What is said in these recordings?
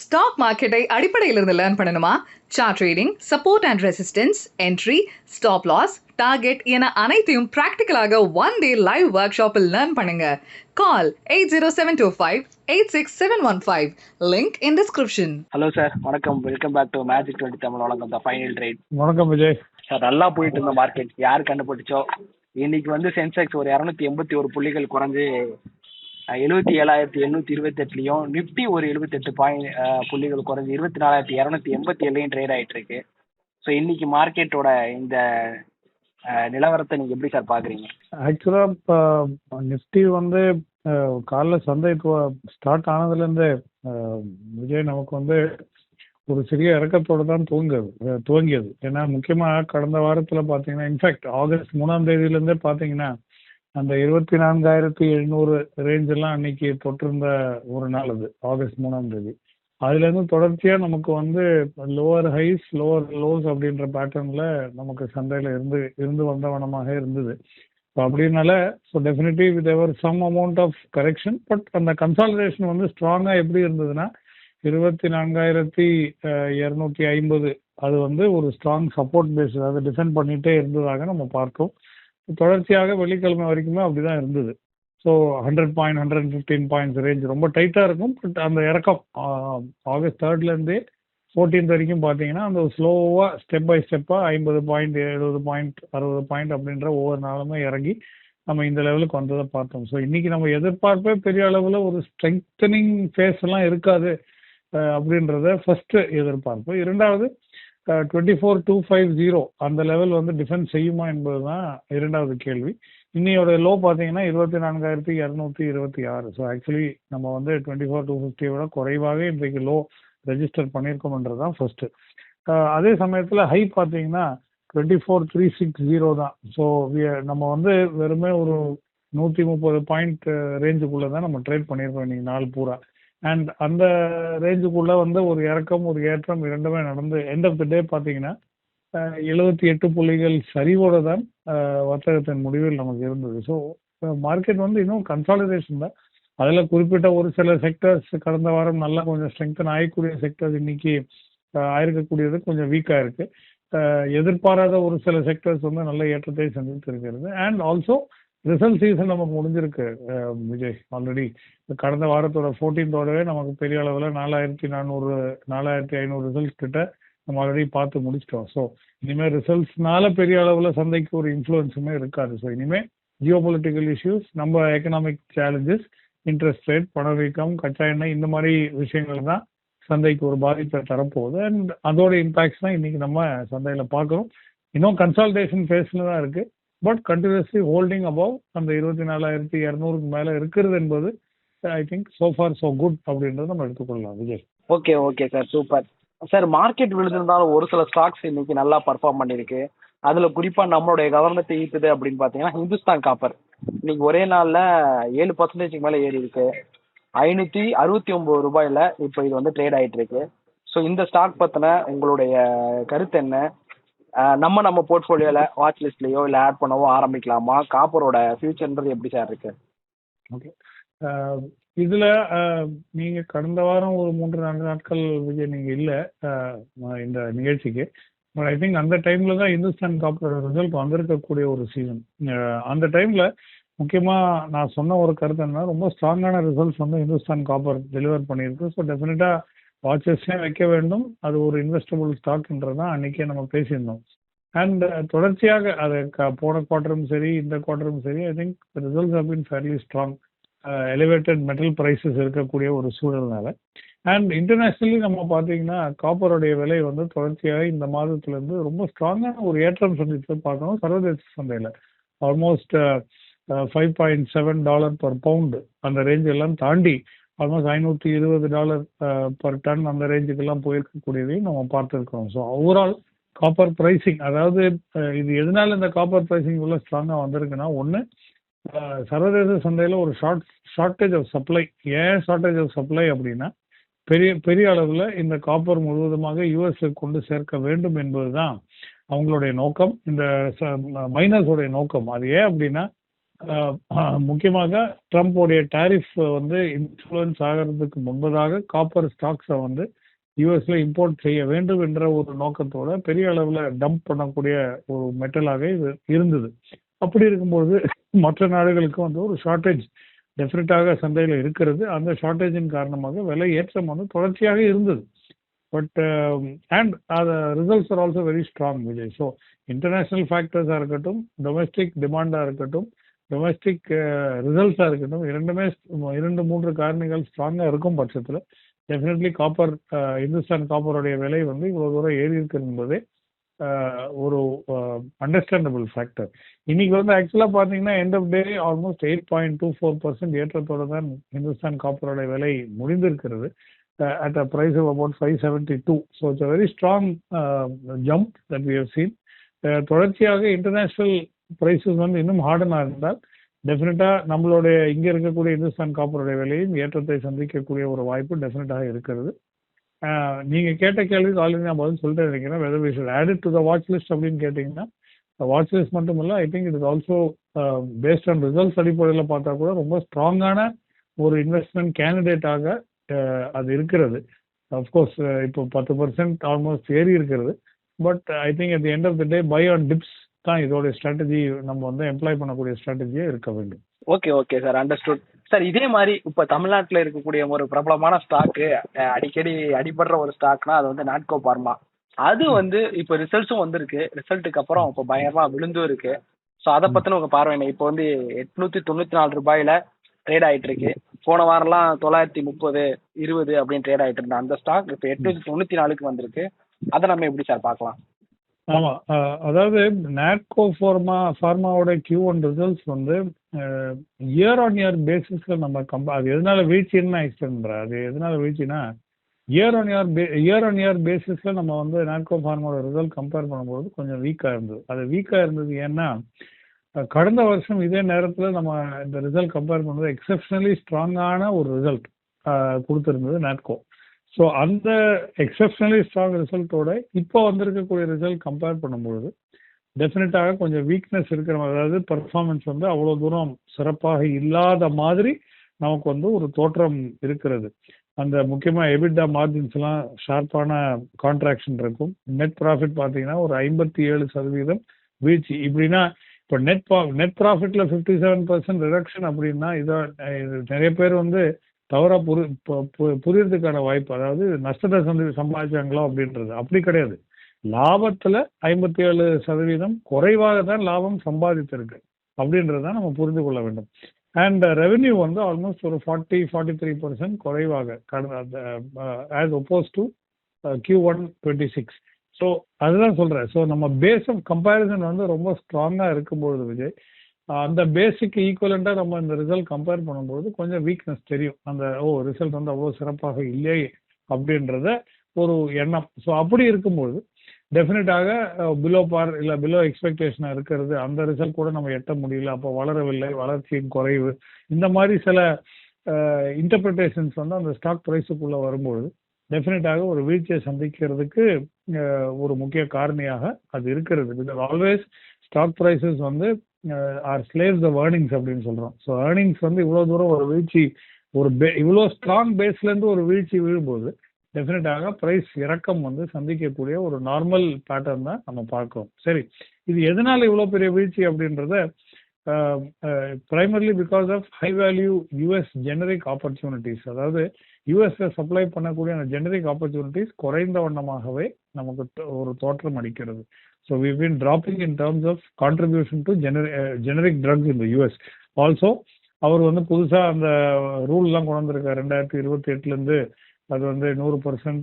Stock மார்க்கெட்டை அடிப்படையிலிருந்து learn பண்ணணுமா? Chart trading, support and resistance, entry, stop loss, target என அனைத்தையும் பிராக்டிக்கலாக ஒன் டே லைவ் ஒர்க் ஷாப்பில் லேர்ன் பண்ணுங்க. Call 8072586715. Link in description. Hello sir, வணக்கம். Welcome back to magic 20 Tamil வழங்கம் த ஃபைனல் ட்ரேட். வணக்கம் விஜய் சார், நல்லா போயிட்டு இருந்த மார்க்கெட் யார் கண்டுபிடிச்சோ, இன்னைக்கு வந்து சென்செக்ஸ் ஒரு 281 புள்ளிகள் குறைஞ்சு 77,828லையும், நிப்டி ஒரு 78 புள்ளிகள் குறைஞ்சு 24,287லையும் ட்ரேட் ஆயிட்டு இருக்கு. ஸோ இன்னைக்கு மார்க்கெட்டோட இந்த நிலவரத்தை நீங்க எப்படி சார் பாக்குறீங்க? ஆக்சுவலா இப்போ நிஃப்டி வந்து காலைல சந்தை ஸ்டார்ட் ஆனதுலேருந்து விஜய் நமக்கு வந்து ஒரு சிறிய இறக்கத்தோடு தான் துவங்கியது. ஏன்னா முக்கியமாக கடந்த வாரத்தில் பார்த்தீங்கன்னா, இன்ஃபேக்ட் ஆகஸ்ட் 3ஆம் தேதியிலேருந்தே பார்த்தீங்கன்னா அந்த 24,700 ரேஞ்செல்லாம் அன்னைக்கு தொட்டிருந்த ஒரு நாள் அது ஆகஸ்ட் 3ஆம் தேதி. அதுலேருந்து தொடர்ச்சியாக நமக்கு வந்து லோவர் ஹைஸ் லோவர் லோஸ் அப்படின்ற பேட்டர்னில் நமக்கு சந்தையில் இருந்து வந்தவனமாக இருந்தது. ஸோ அப்படின்னால so definitely there were some amount of correction. But அந்த கன்சாலிடேஷன் வந்து ஸ்ட்ராங்காக எப்படி இருந்ததுன்னா 24,250 அது வந்து ஒரு ஸ்ட்ராங் சப்போர்ட் பேஸ், அதை டிஃபெண்ட் பண்ணிகிட்டே இருந்ததாக நம்ம பார்த்தோம். தொடர்ச்சியாக வெள்ளிக்கிழமை வரைக்குமே அப்படிதான் இருந்தது. ஸோ 100 பாயிண்ட் 115 பாயிண்ட்ஸ் ரேஞ்ச் ரொம்ப டைட்டாக இருக்கும். பட் அந்த இறக்கம் ஆகஸ்ட் 3லேருந்தே 14 வரைக்கும் பார்த்தீங்கன்னா அந்த ஸ்லோவாக ஸ்டெப் பை ஸ்டெப்பாக 50 பாயிண்ட் 70 பாயிண்ட் 60 பாயிண்ட் அப்படின்ற ஒவ்வொரு நாளுமே இறங்கி நம்ம இந்த லெவலுக்கு வந்ததை பார்த்தோம். ஸோ இன்னைக்கு நம்ம எதிர்பார்ப்பே பெரிய அளவில் ஒரு ஸ்ட்ரெங்தனிங் ஃபேஸ் எல்லாம் இருக்காது அப்படின்றத ஃபர்ஸ்ட் எதிர்பார்ப்பு. இரண்டாவது 24,250 அந்த லெவல் வந்து டிஃபென்ஸ் செய்யுமா என்பதுதான் இரண்டாவது கேள்வி. இன்னையோட லோ பார்த்தீங்கன்னா 24,226. ஸோ ஆக்சுவலி நம்ம வந்து 24,250 விட குறைவாக இன்றைக்கு லோ ரெஜிஸ்டர் பண்ணியிருக்கோம்ன்றது தான் ஃபர்ஸ்ட். அதே சமயத்தில் ஹை பார்த்தீங்கன்னா 24,360 தான். ஸோ நம்ம வந்து வெறுமே ஒரு 130 பாயிண்ட் ரேஞ்சுக்குள்ளே தான் நம்ம ட்ரேட் பண்ணியிருக்கோம் இன்னைக்கு நாள் பூரா. அண்ட் அந்த ரேஞ்சுக்குள்ளே வந்து ஒரு இறக்கம் ஒரு ஏற்றம் இரண்டுமே நடந்து எண்ட் ஆஃப் த டே பார்த்தீங்கன்னா 78 புள்ளிகள் சரிவோடு தான் வர்த்தகத்தின் முடிவில் நமக்கு இருந்தது. ஸோ மார்க்கெட் வந்து இன்னும் கன்சாலிடேஷன் தான். அதில் குறிப்பிட்ட ஒரு சில செக்டர்ஸ் கடந்த வாரம் நல்லா கொஞ்சம் ஸ்ட்ரெங்தன் ஆகக்கூடிய செக்டர்ஸ் இன்னைக்கு ஆயிருக்கக்கூடியது கொஞ்சம் வீக்காக இருக்குது. எதிர்பாராத ஒரு சில செக்டர்ஸ் வந்து நல்ல ஏற்றத்தை சந்தித்து இருக்கிறது. அண்ட் ஆல்சோ ரிசல்ட் சீசன் நமக்கு முடிஞ்சிருக்கு விஜய். ஆல்ரெடி கடந்த வாரத்தோட 14th நமக்கு பெரிய அளவில் 4,400 4,500 ரிசல்ட்ஸ் கிட்ட நம்ம ஆல்ரெடி பார்த்து முடிச்சிட்டோம். ஸோ இனிமேல் ரிசல்ட்ஸ்னால பெரிய அளவில் சந்தைக்கு ஒரு இன்ஃப்ளூயன்ஸுமே இருக்காது. ஸோ இனிமேல் ஜியோ பொலிட்டிக்கல் இஷ்யூஸ், நம்ம எக்கனாமிக் சேலஞ்சஸ், இன்ட்ரெஸ்ட் ரேட், பணவீக்கம், கச்சா எண்ணெய், இந்த மாதிரி விஷயங்கள் தான் சந்தைக்கு ஒரு பாதிப்பை தரப்போகுது. அண்ட் அதோட இம்பாக்ட்ஸ் தான் இன்னைக்கு நம்ம சந்தையில் பார்க்குறோம். இன்னும் கன்சால்டேஷன் ஃபேஸில் தான் இருக்குது. பட் கண்டினியூஸ்லி ஹோல்டிங் அபவ் அந்த 24,200 மேலே இருக்கிறது என்பது I think so far so good அப்படின்றத நம்ம எடுத்துக்கொள்ளலாம் Vijay. Okay sir, super sir. Market விழுந்திருந்தாலும் ஒரு சில ஸ்டாக்ஸ் இன்னைக்கு நல்லா பர்ஃபார்ம் பண்ணியிருக்கு. அதுல குறிப்பா நம்மளுடைய கவர்னத்தை ஈர்த்துது அப்படின்னு பாத்தீங்கன்னா ஹிந்துஸ்தான் காப்பர் இன்னைக்கு ஒரே நாள்ல 7% மேல ஏறி இருக்கு. 569 ரூபாயில இப்போ இது வந்து ட்ரேட் ஆயிட்டு இருக்கு. ஸோ இந்த ஸ்டாக் பத்தின உங்களுடைய கருத்து என்ன? நம்ம போர்ட்ஃபோலியோல வாட்ச் லிஸ்ட்லயோ இல்லை ஆட் பண்ணவோ ஆரம்பிக்கலாமா? காப்பரோட ஃபியூச்சர்ன்றது எப்படி சார் இருக்கு? ஓகே, இதுல நீங்க கடந்த வாரம் ஒரு 3-4 நாட்கள் விஜய் நீங்க இல்லை இந்த நிகழ்ச்சிக்கு. பட் ஐ திங்க் அந்த டைம்ல தான் இந்துஸ்தான் காப்பரோட ரிசல்ட் வந்திருக்கக்கூடிய ஒரு சீசன். அந்த டைம்ல முக்கியமா நான் சொன்ன ஒரு கருத்து என்ன, ரொம்ப ஸ்ட்ராங்கான ரிசல்ட்ஸ் வந்து இந்துஸ்தான் காப்பர் டெலிவர் பண்ணியிருக்கு. ஸோ டெஃபினட்டா வாட்சஸ்லேயே வைக்க வேண்டும். அது ஒரு இன்வெஸ்டபிள் ஸ்டாக்ன்றது தான் அன்னைக்கே நம்ம பேசியிருந்தோம். அண்ட் தொடர்ச்சியாக அது போன குவார்ட்டரும் சரி இந்த குவார்ட்டரும் சரி I think results have been fairly strong. Elevated metal prices இருக்கக்கூடிய ஒரு சூழல்னால. அண்ட் இன்டர்நேஷ்னலி நம்ம பார்த்தீங்கன்னா காப்பருடைய விலை வந்து தொடர்ச்சியாக இந்த மாதத்துலேருந்து ரொம்ப ஸ்ட்ராங்கான ஒரு ஏற்றம் சந்தித்து பார்க்கணும். சர்வதேச சந்தையில் ஆல்மோஸ்ட் $5.7 per pound அந்த ரேஞ்ச் எல்லாம் தாண்டி ஆல்மோஸ்ட் $520 per ton அந்த ரேஞ்சுக்கெல்லாம் போயிருக்கக்கூடியதையும் நம்ம பார்த்துருக்கோம். ஸோ ஓவரால் காப்பர் ப்ரைஸிங், அதாவது இது எதனால இந்த காப்பர் ப்ரைஸிங் உள்ள ஸ்ட்ராங்காக வந்திருக்குன்னா, ஒன்று சர்வதேச சந்தையில் ஒரு ஷார்ட்டேஜ் ஆஃப் சப்ளை. ஏன் ஷார்ட்டேஜ் ஆஃப் சப்ளை அப்படின்னா, பெரிய அளவில் இந்த காப்பர் முழுவதுமாக யூஎஸ்ஏ கொண்டு சேர்க்க வேண்டும் என்பது தான் அவங்களுடைய நோக்கம், இந்த மைனர்ஸோடைய நோக்கம். அது ஏன் அப்படின்னா முக்கியமாக ட்ரம்ப்போடைய டாரிஃப் வந்து இன்ஃப்ளூயன்ஸ் ஆகிறதுக்கு முன்பதாக காப்பர் ஸ்டாக்ஸை வந்து யூஎஸ்ல இம்போர்ட் செய்ய வேண்டும் என்ற ஒரு நோக்கத்தோட பெரிய அளவில் டம்ப் பண்ணக்கூடிய ஒரு மெட்டலாக இது இருந்தது. அப்படி இருக்கும்போது மற்ற நாடுகளுக்கு வந்து ஒரு ஷார்ட்டேஜ் டெஃபினட்டாக சந்தையில் இருக்கிறது. அந்த ஷார்ட்டேஜின் காரணமாக விலை ஏற்றம் வந்து தொடர்ச்சியாக இருந்தது. But and results are also very strong Vijay. So international ஃபேக்டர்ஸாக இருக்கட்டும், டொமஸ்டிக் டிமாண்டாக இருக்கட்டும், டொமஸ்டிக் ரிசல்ட்ஸாக இருக்கட்டும், இரண்டுமே 2-3 காரணிகள் ஸ்ட்ராங்காக இருக்கும் பட்சத்தில் டெஃபினெட்லி காப்பர், இந்துஸ்தான் காப்பருடைய விலை வந்து இவ்வளோ தூரம் ஏறி இருக்கு என்பதே ஒரு அண்டர்ஸ்டாண்டபிள் ஃபேக்டர். இன்னைக்கு வந்து ஆக்சுவலாக பார்த்தீங்கன்னா எண்ட் ஆஃப் டே ஆல்மோஸ்ட் 8.24% ஏற்றத்தோடு தான் இந்துஸ்தான் காப்பருடைய விலை முடிந்திருக்கிறது at a price of about 572. So it's a very strong jump that we have seen. தொடர்ச்சியாக இன்டர்நேஷ்னல் ப்ரைஸஸ் வந்து இன்னும் ஹார்டனாக இருந்தால் டெஃபினட்டாக நம்மளுடைய இங்கே இருக்கக்கூடிய இந்துஸ்தான் காப்பருடைய விலையும் ஏற்றத்தை சந்திக்கக்கூடிய ஒரு வாய்ப்பு டெஃபினட்டாக இருக்கிறது. நீங்கள் கேட்ட கேள்விக்கு ஆல்ரெடி நான் பதில் சொல்லிட்டு நினைக்கிறேன். Whether we should add it to the watch list அப்படின்னு கேட்டிங்கன்னா, வாட்ச் லிஸ்ட் மட்டும் இல்லை, I think it is also based on results அடிப்படையில் பார்த்தா கூட ரொம்ப ஸ்ட்ராங்கான ஒரு இன்வெஸ்ட்மெண்ட் கேண்டிடேட்டாக அது இருக்கிறது. அஃப்கோர்ஸ் இப்போ 10% ஆல்மோஸ்ட் ஏறி இருக்கிறது. But I think at the end of the day buy on dips தான் இதோட ஸ்ட்ராட்டஜி நம்ம வந்து எம்ப்ளாய் பண்ணக்கூடிய ஸ்ட்ராட்டஜியே இருக்க வேண்டும். Okay sir, understood sir. இதே மாதிரி இப்ப தமிழ்நாட்டில் இருக்கக்கூடிய ஒரு பிரபலமான ஸ்டாக்கு, அடிக்கடி அடிபடுற ஒரு ஸ்டாக்னா அது வந்து நாட்கோ பார்மா. அது வந்து இப்ப ரிசல்ட்ஸும் வந்திருக்கு, ரிசல்ட்டுக்கு அப்புறம் இப்போ பயங்கரமா விழுந்தும் இருக்கு. ஸோ அதை பத்தின உங்க பார்வை என்ன? இப்போ வந்து 894 ரூபாயில ட்ரேட் ஆயிட்டு இருக்கு. போன வாரம்லாம் 930, 20 அப்படின்னு ட்ரேட் ஆயிட்டு இருந்தா அந்த ஸ்டாக் இப்போ 894க்கு வந்திருக்கு. அதை நம்ம எப்படி சார் பார்க்கலாம்? ஆமா, அதாவது நாட்கோ ஃபார்மாவோட Q1 ரிசல்ட்ஸ் வந்து இயர் ஆன் இயர் பேசிஸ்ல நம்ம அது எதனால வீழ்ச்சின்னு நான் எக்ஸ்பிளைன் பண்றேன். அது எதனால வீழ்ச்சினா இயர் ஆன் இயர் பேசிஸ்ல நம்ம வந்து நாட்கோ ஃபார்மாவோட ரிசல்ட் கம்பேர் பண்ணும்போது கொஞ்சம் வீக்கா இருந்தது. அது வீக்கா இருந்தது ஏன்னா கடந்த வருஷம் இதே நேரத்தில் நம்ம இந்த ரிசல்ட் கம்பேர் பண்ணுறது எக்ஸப்ஷனலி ஸ்ட்ராங்கான ஒரு ரிசல்ட் கொடுத்துருந்தது நாட்கோ. ஸோ அந்த எக்ஸப்ஷனலி ஸ்ட்ராங் ரிசல்ட்டோட இப்போ வந்திருக்கக்கூடிய ரிசல்ட் கம்பேர் பண்ணும்பொழுது டெஃபினட்டாக கொஞ்சம் வீக்னஸ் இருக்கிற மாதிரி, அதாவது பர்ஃபார்மன்ஸ் வந்து அவ்வளோ தூரம் சிறப்பாக இல்லாத மாதிரி நமக்கு வந்து ஒரு தோற்றம் இருக்கிறது. அந்த முக்கியமாக எபிட்டா மார்ஜின்ஸ்லாம் ஷார்ப்பான கான்ட்ராக்ஷன் இருக்கும். நெட் ப்ராஃபிட் பார்த்தீங்கன்னா ஒரு 57% வீழ்ச்சி. இப்படின்னா இப்போ நெட் ப்ராஃபிட்ல 57% ரிடக்ஷன் அப்படின்னா இது நிறைய பேர் வந்து தவறா புரியறதுக்கான வாய்ப்பு, அதாவது நஷ்டத்தை சம்பாதிச்சாங்களோ அப்படின்றது. அப்படி கிடையாது. லாபத்துல 57% குறைவாக தான் லாபம் சம்பாதித்திருக்கு அப்படின்றதான் நம்ம புரிந்து கொள்ள வேண்டும். அண்ட் ரெவென்யூ வந்து ஆல்மோஸ்ட் ஒரு 43% குறைவாக as oppose to Q1 26. So அதுதான் சொல்றேன். ஸோ நம்ம பேஸ் ஆஃப் கம்பேரிசன் வந்து ரொம்ப ஸ்ட்ராங்கா இருக்கும்பொழுது விஜய், அந்த பேஸுக்கு ஈக்குவலண்டா நம்ம இந்த ரிசல்ட் கம்பேர் பண்ணும்போது கொஞ்சம் வீக்னஸ் தெரியும். அந்த ரிசல்ட் வந்து அவ்வளோ சிறப்பாக இல்லையே அப்படின்றத ஒரு எண்ணம். ஸோ அப்படி இருக்கும்போது டெஃபினட்டாக பிலோ பார் இல்லை பிலோ எக்ஸ்பெக்டேஷனாக இருக்கிறது, அந்த ரிசல்ட் கூட நம்ம எட்ட முடியல, அப்போ வளரவில்லை, வளர்ச்சியின் குறைவு, இந்த மாதிரி சில இன்டர்பிரிட்டேஷன்ஸ் வந்து அந்த ஸ்டாக் ப்ரைஸுக்குள்ளே வரும்போது டெஃபினட்டாக ஒரு வீழ்ச்சியை சந்திக்கிறதுக்கு ஒரு முக்கிய காரணியாக அது இருக்கிறது. பிகாஸ் ஆல்வேஸ் ஸ்டாக் ப்ரைஸஸ் வந்து ஆர் ஸ்லேவ்ஸ் ஆஃப் ஏர்னிங்ஸ் அப்படின்னு சொல்கிறோம். ஸோ ஏர்னிங்ஸ் வந்து இவ்வளோ தூரம் ஒரு வீழ்ச்சி, இவ்வளோ ஸ்ட்ராங் பேஸ்லேருந்து ஒரு வீழ்ச்சி விழும்போது டெஃபினட்டாக ப்ரைஸ் இறக்கம் வந்து சந்திக்கக்கூடிய ஒரு நார்மல் பேட்டர்ன் தான் நம்ம பார்க்கிறோம். சரி, இது எதனால இவ்வளோ பெரிய வீழ்ச்சி அப்படின்றத primarily because of high value US generic opportunities, அதாவது யூஎஸ்ல சப்ளை பண்ணக்கூடிய அந்த ஜெனரிக் ஆப்பர்ச்சுனிட்டிஸ் குறைந்த வண்ணமாகவே நமக்கு ஒரு தோற்றம் அளிக்கிறது. So we've been dropping in terms of contribution to generic drugs in the US. Also அவர் வந்து புதுசாக அந்த ரூல்லாம் கொண்டு வந்திருக்காரு 2028லேருந்து. அது வந்து 100%,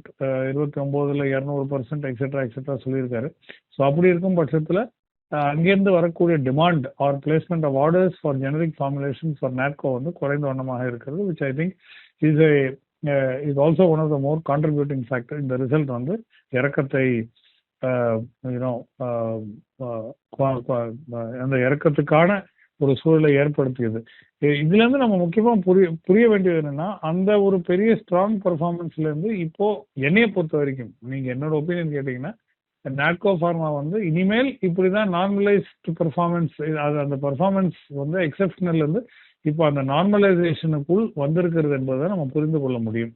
29ல் 200% எக்ஸெட்ரா சொல்லியிருக்காரு. ஸோ அப்படி இருக்கும் பட்சத்தில் அங்கேருந்து வரக்கூடிய demand or placement of orders for generic formulation for Natco வந்து குறைந்த வண்ணமாக இருக்கிறது, which I think is also one of the more contributing factor. இந்த ரிசல்ட் வந்து இறக்கத்தை அந்த இறக்கத்துக்கான ஒரு சூழலை ஏற்படுத்தியது. இதுல இருந்து நம்ம முக்கியமா புரிய வேண்டியது என்னன்னா, அந்த ஒரு பெரிய ஸ்ட்ராங் பெர்ஃபார்மன்ஸ்ல இருந்து இப்போ என்னைய பொறுத்த வரைக்கும், நீங்க என்னோட ஒப்பீனியன் கேட்டீங்கன்னா, நாட்கோ ஃபார்மா வந்து இனிமேல் இப்படிதான் நார்மலைஸ்டு பெர்ஃபார்மன்ஸ், அந்த பெர்ஃபார்மன்ஸ் வந்து எக்ஸப்ஷனல் இருந்து இப்போ அந்த நார்மலைசேஷனுக்குள் வந்திருக்கிறது என்பதை நம்ம புரிந்து கொள்ள முடியும்.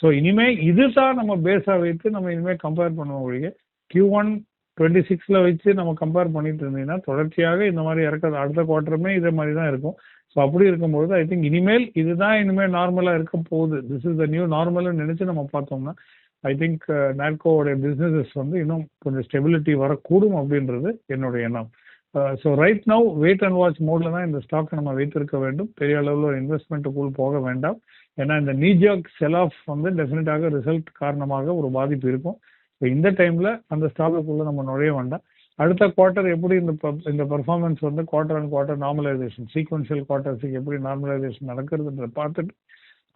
ஸோ இனிமே இதுதான் நம்ம பேஸா வைத்து நம்ம இனிமேல் கம்பேர் பண்ண முடியும். Q1 26 வச்சு நம்ம கம்பேர் பண்ணிட்டு இருந்தீங்கன்னா தொடர்ச்சியாக இந்த மாதிரி இறக்குறது அடுத்த குவார்டருமே இதே மாதிரி தான் இருக்கும். ஸோ அப்படி இருக்கும்போது ஐ திங்க் இனிமேல் நார்மலா இருக்க போகுது, திஸ் இஸ் த நியூ நார்மல்னு நினைச்சு நம்ம பார்த்தோம்னா ஐ திங்க் நாட்கோவோடைய பிசினஸஸ் வந்து இன்னும் கொஞ்சம் ஸ்டெபிலிட்டி வரக்கூடும் அப்படின்றது என்னுடைய எண்ணம். So right now wait and watch மோட்ல தான் இந்த ஸ்டாக்கை நம்ம வைத்திருக்க வேண்டும். பெரிய அளவில் ஒரு இன்வெஸ்ட்மெண்ட்டுக்குள் போக வேண்டாம். ஏன்னா இந்த நீஜாக் செல் ஆஃப் வந்து டெஃபினட்டாக ரிசல்ட் காரணமாக ஒரு பாதிப்பு இருக்கும். ஸோ இந்த டைம்ல அந்த ஸ்டாக்குக்குள்ள நம்ம நுழைய வேண்டாம். அடுத்த குவார்ட்டர் எப்படி இந்த பர்ஃபார்மன்ஸ் வந்து quarter and quarter normalization, sequential குவார்ட்டர்ஸுக்கு எப்படி நார்மலைசேஷன் நடக்கிறதுன்றத பார்த்துட்டு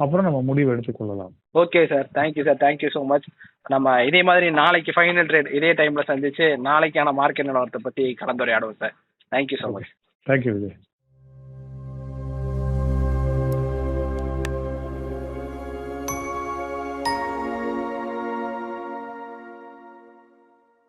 அப்புறம் நம்ம முடிவு எடுத்துக்கொள்ளலாம். Okay sir, thank you sir, thank you so much. நம்ம இதே மாதிரி நாளைக்கு ஃபைனல் ட்ரேட் இதே டைம்ல சந்திச்சு நாளைக்கான மார்க்கெட் நிலவரத்தை பத்தி கலந்துரையாடுவோம் sir. Thank you so much. Thank you Vijay.